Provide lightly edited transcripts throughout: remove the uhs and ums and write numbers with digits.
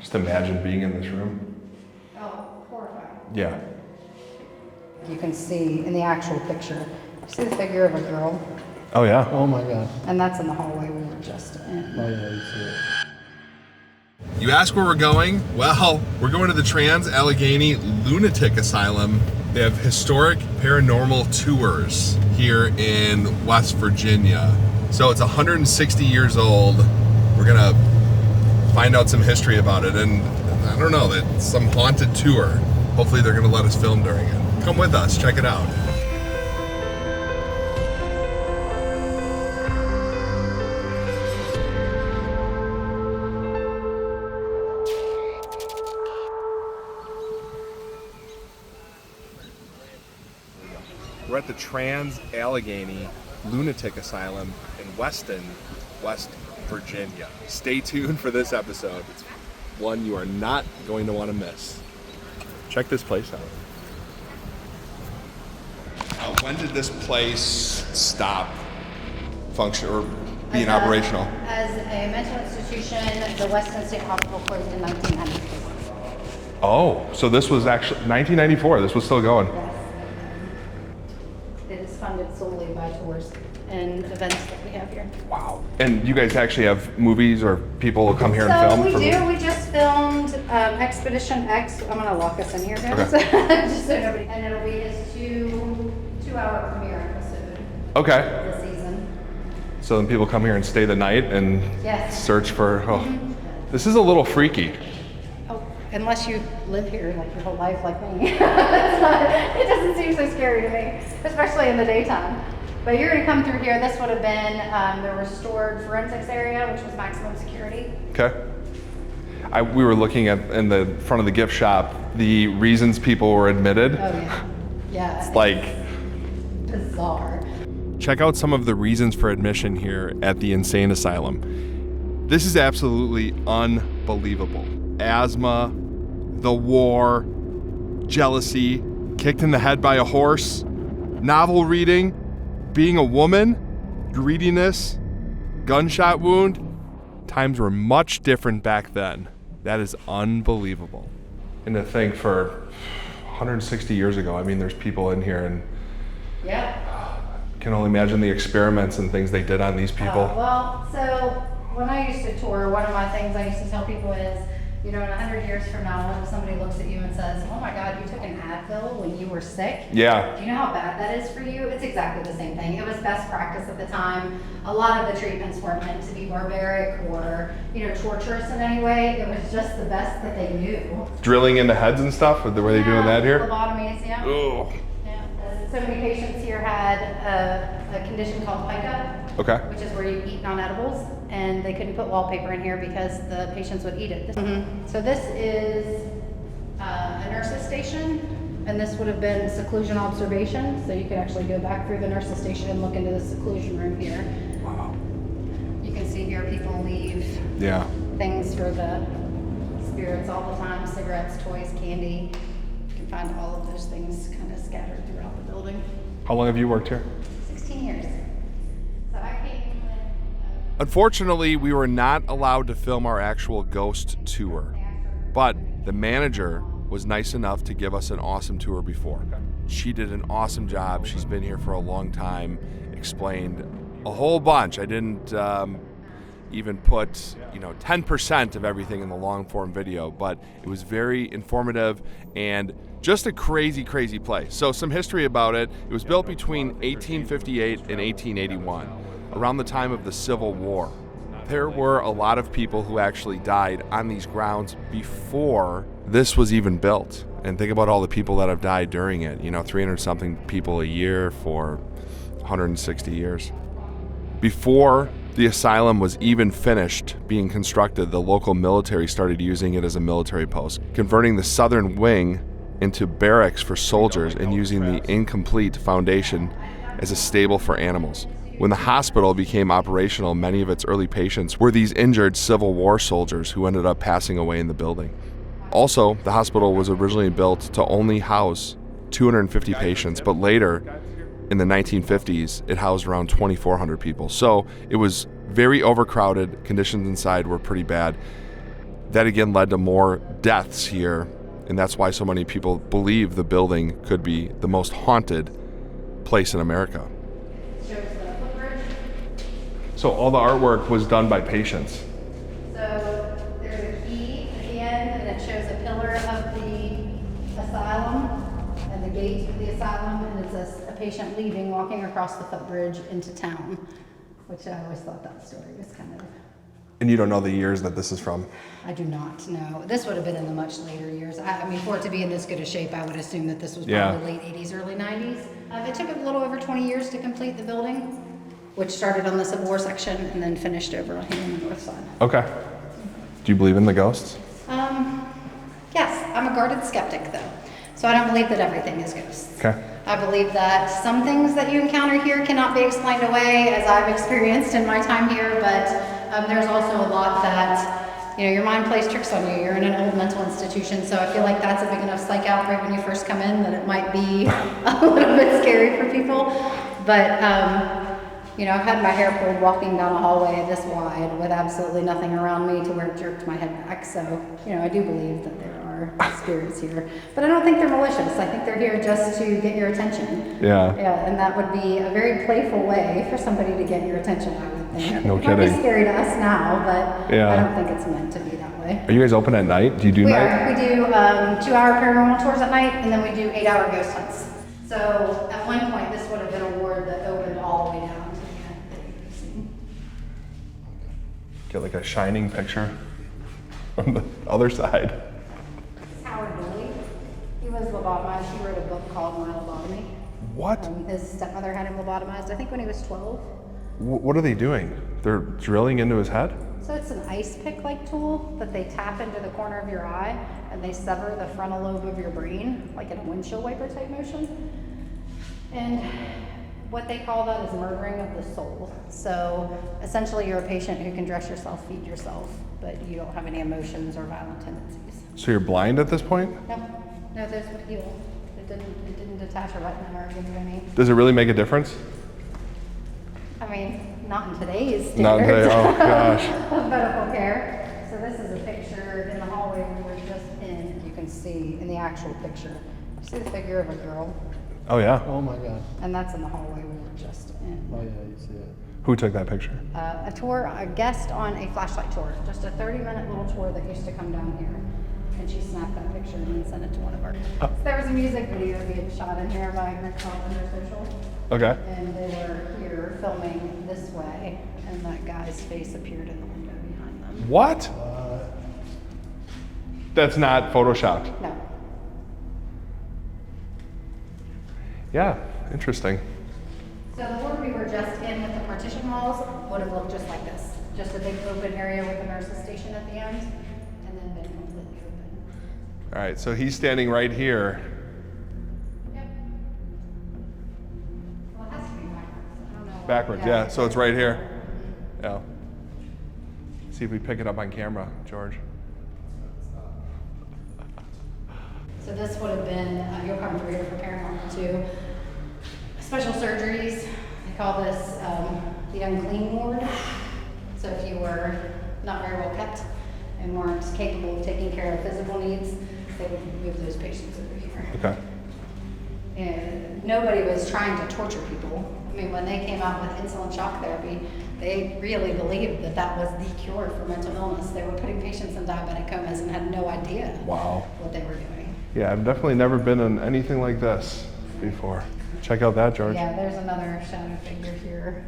Just imagine being in this room. Oh, horrifying. Yeah. You can see in the actual picture, you see the figure of a girl, Oh yeah. Oh my God. and that's in the hallway we were just in. Oh yeah, you see it. You ask where we're going? Well, we're going to the Trans-Allegheny Lunatic Asylum. They have historic paranormal tours here in West Virginia. So it's 160 years old. We're gonna find out some history about it, and I don't know, it's some haunted tour. Hopefully they're gonna let us film during it. Come with us, check it out. We're at the Trans-Allegheny Lunatic Asylum in Weston, West Virginia. Stay tuned for this episode. It's one you are not going to want to miss. Check this place out. When did this place stop function or being operational? As a mental institution, the Weston State Hospital closed in 1994. Oh, so this was actually 1994. This was still going. Yes. It is funded solely by tours and events that we have here. Wow. And you guys actually have movies or people will come here and film? So we do. We just filmed Expedition X. I'm going to lock us in here, guys. Okay. Just so nobody. And it'll be his two-hour premiere episode Okay. of the season. So then people come here and stay the night and Yes. search for, This is a little freaky. Oh, unless you live here like your whole life like me. It doesn't seem so scary to me, especially in the daytime. But you're gonna come through here. This would have been the restored forensics area, which was maximum security. Okay. We were looking at, in the front of the gift shop, the reasons people were admitted. Oh yeah. Yeah. It's like, bizarre. check out some of the reasons for admission here at the insane asylum. This is absolutely unbelievable. Asthma, the war, jealousy, kicked in the head by a horse, novel reading, being a woman, greediness, gunshot wound. Times were much different back then. That is unbelievable. And to think for 160 years ago, I mean, there's people in here and Yeah. can only imagine the experiments and things they did on these people. Well, so when I used to tour, one of my things I used to tell people is, you know, in 100 years from now, when somebody looks at you and says, oh my God, you took an Advil when you were sick. Yeah. Do you know how bad that is for you? It's exactly the same thing. It was best practice at the time. A lot of the treatments weren't meant to be barbaric or, you know, torturous in any way. It was just the best that they knew. Drilling into heads and stuff? Were they doing that here? Lobotomies, yeah. Oh. Yeah. So many patients here had a condition called pica. Okay. Which is where you eat non-edibles, and they couldn't put wallpaper in here because the patients would eat it. So this is a nurse's station, and this would have been seclusion observation, so you could actually go back through the nurse's station and look into the seclusion room here. Wow. You can see here people leave Yeah. things for the spirits all the time, cigarettes, toys, candy. You can find all of those things kind of scattered throughout the building. How long have you worked here? 16 years. So I came with Unfortunately, we were not allowed to film our actual ghost tour, but the manager was nice enough to give us an awesome tour before. She did an awesome job. She's been here for a long time, explained a whole bunch. I didn't even put 10% of everything in the long form video, but it was very informative and just a crazy place. So some history about it. It was built between 1858 and 1881, around the time of the Civil War. There were a lot of people who actually died on these grounds before this was even built. And think about all the people that have died during it. 300 something people a year for 160 years. Before the asylum was even finished being constructed, the local military started using it as a military post, converting the southern wing into barracks for soldiers and using the incomplete foundation as a stable for animals. When the hospital became operational, many of its early patients were these injured Civil War soldiers who ended up passing away in the building. Also, the hospital was originally built to only house 250 patients, but later, in the 1950s, it housed around 2,400 people. So it was very overcrowded. Conditions inside were pretty bad. That again led to more deaths here, and that's why so many people believe the building could be the most haunted place in America. Shows the footbridge. So all the artwork was done by patients. So there's a key at the end, and it shows a pillar of the asylum and the gate of the asylum, and it says a patient leaving, walking across the footbridge into town, which I always thought that story was kind of... And you don't know the years that this is from? I do not know. This would have been in the much later years. I mean, for it to be in this good a shape, I would assume that this was probably late 80s, early 90s. It took a little over 20 years to complete the building, which started on the Civil War section and then finished over here on the north side. Okay. Do you believe in the ghosts? Yes, I'm a guarded skeptic though. So I don't believe that everything is ghosts. Okay. I believe that some things that you encounter here cannot be explained away, as I've experienced in my time here, but there's also a lot that, you know, your mind plays tricks on you. You're in an old mental institution, so I feel like that's a big enough psych out right when you first come in that it might be a little bit scary for people. But, you know, I've had my hair pulled walking down a hallway this wide with absolutely nothing around me to where it jerked my head back. So, you know, I do believe that there are spirits here. But I don't think they're malicious. I think they're here just to get your attention. Yeah. Yeah, and that would be a very playful way for somebody to get your attention, I would think. No It might be kidding. scary to us now, but Yeah. I don't think it's meant to be that way. Are you guys open at night? Do you do We night? are. We do 2-hour paranormal tours at night, and then we do 8-hour ghost hunts. So at one point, this would have been a ward that opened all the way down to the end that you've seen. Get like a shining picture from the other side. This is Howard Dooley. He was lobotomized. He wrote a book called My Lobotomy. What? His stepmother had him lobotomized, I think when he was 12. What are they doing? They're drilling into his head? So it's an ice pick-like tool that they tap into the corner of your eye, and they sever the frontal lobe of your brain, like in a windshield wiper type motion. And what they call that is murdering of the soul. So essentially you're a patient who can dress yourself, feed yourself, but you don't have any emotions or violent tendencies. So you're blind at this point? No, those would heal. It didn't detach a retina or give you any. Does it really make a difference? I mean, not in today's standards. Not today, oh gosh. Of medical care. So this is a picture in the hallway we were just in. You can see in the actual picture. You see the figure of a girl? Oh yeah. Oh my God. And that's in the hallway we were just in. Oh yeah, you see it. Who took that picture? A guest on a flashlight tour. Just a 30-minute little tour that used to come down here. And she snapped that picture and then sent it to one of our. So there was a music video being shot in here by a group called Under Social. Okay. And they were here filming this way, and that guy's face appeared in the window behind them. What? That's not photoshopped. No. Yeah, interesting. So the ward we were just in with the partition walls would have looked just like this. Just a big open area with a nurse's station at the end, and then been completely open. All right, so he's standing right here. Yep. Well, it has to be backwards. I don't know. Backwards, yeah, so it's right here. Yeah. See if we pick it up on camera, George. So this would have been, you'll come through here for paranormal too. Special surgeries, they call this the unclean ward. So if you were not very well kept and weren't capable of taking care of physical needs, they would move those patients over here. Okay. And nobody was trying to torture people. I mean, when they came out with insulin shock therapy, they really believed that that was the cure for mental illness. They were putting patients in diabetic comas and had no idea Wow. what they were doing. Yeah, I've definitely never been in anything like this before. Check out that, George. Yeah, there's another shadow figure here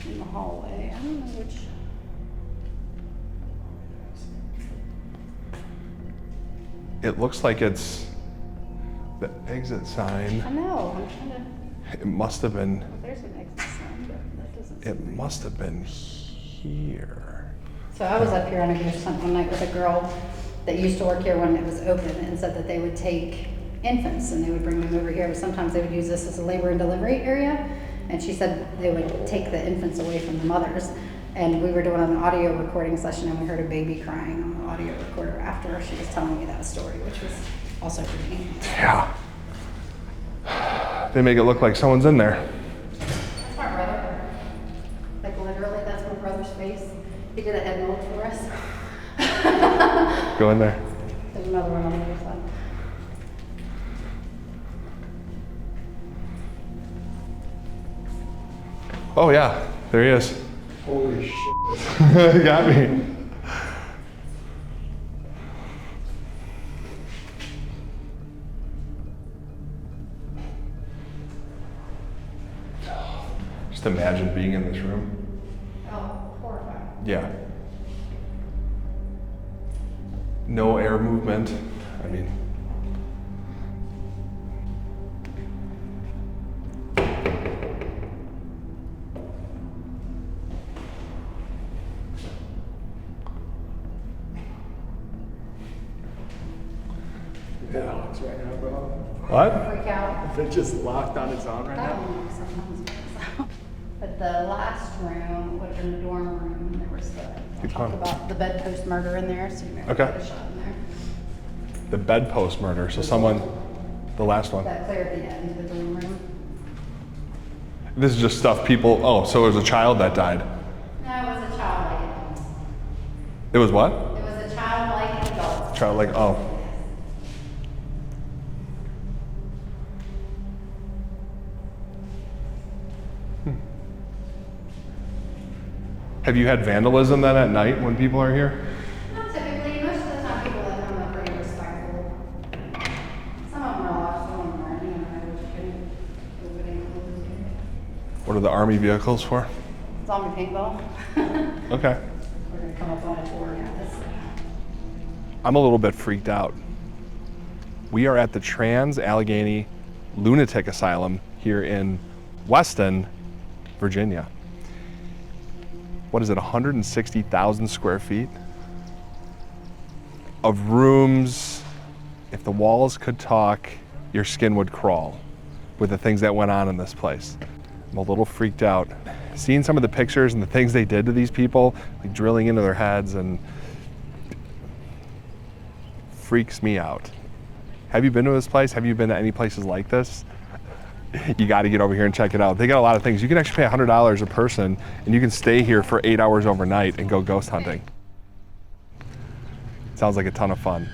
in the hallway. I don't know which. It looks like it's the exit sign. I know, I'm trying to. It must have been, There's an exit sign, but that doesn't. it must have been here. So I was up here on a ghost hunt one night with a girl that used to work here when it was open and said that they would take infants and they would bring them over here, but sometimes they would use this as a labor and delivery area. And she said they would take the infants away from the mothers. And we were doing an audio recording session and we heard a baby crying on the audio recorder after she was telling me that story, which was also pretty neat. Yeah. They make it look like someone's in there. That's my brother. Like literally, that's my brother's face. He did a head mold for us. go in there. There's another one on the other side. Oh yeah, there he is. Holy shit. You got me. Just imagine being in this room. Oh, horrifying. Yeah. No air movement. I mean, It locks right now, bro. what? Freak out. If it just locked on its own right That now. one sometimes works out. But the last room would have been the dorm room, and there was the, Keep talk going. about the bedpost murder in there, so you may have Okay. to get a shot in there. The bedpost murder. So someone, the last one. That clear at the end of the dorm room. This is just stuff people, oh, so it was a child that died. No, it was a childlike adult. It was what? It was a childlike adult. Child, like, oh. Have you had vandalism then at night when people are here? Not typically, most of the time people that come are pretty respectful. Some of them are lost, some of them aren't, you know, I just couldn't open and close it. What are the army vehicles for? Zombie paintball. Okay. We're gonna come up on a tour now. I'm a little bit freaked out. We are at the Trans-Allegheny Lunatic Asylum here in Weston, Virginia. What is it, 160,000 square feet of rooms. If the walls could talk, your skin would crawl with the things that went on in this place. I'm a little freaked out. Seeing some of the pictures and the things they did to these people, like drilling into their heads, and freaks me out. Have you been to this place? Have you been to any places like this? You got to get over here and check it out. They got a lot of things. You can actually pay $100 a person and you can stay here for 8 hours overnight and go ghost hunting. Sounds like a ton of fun.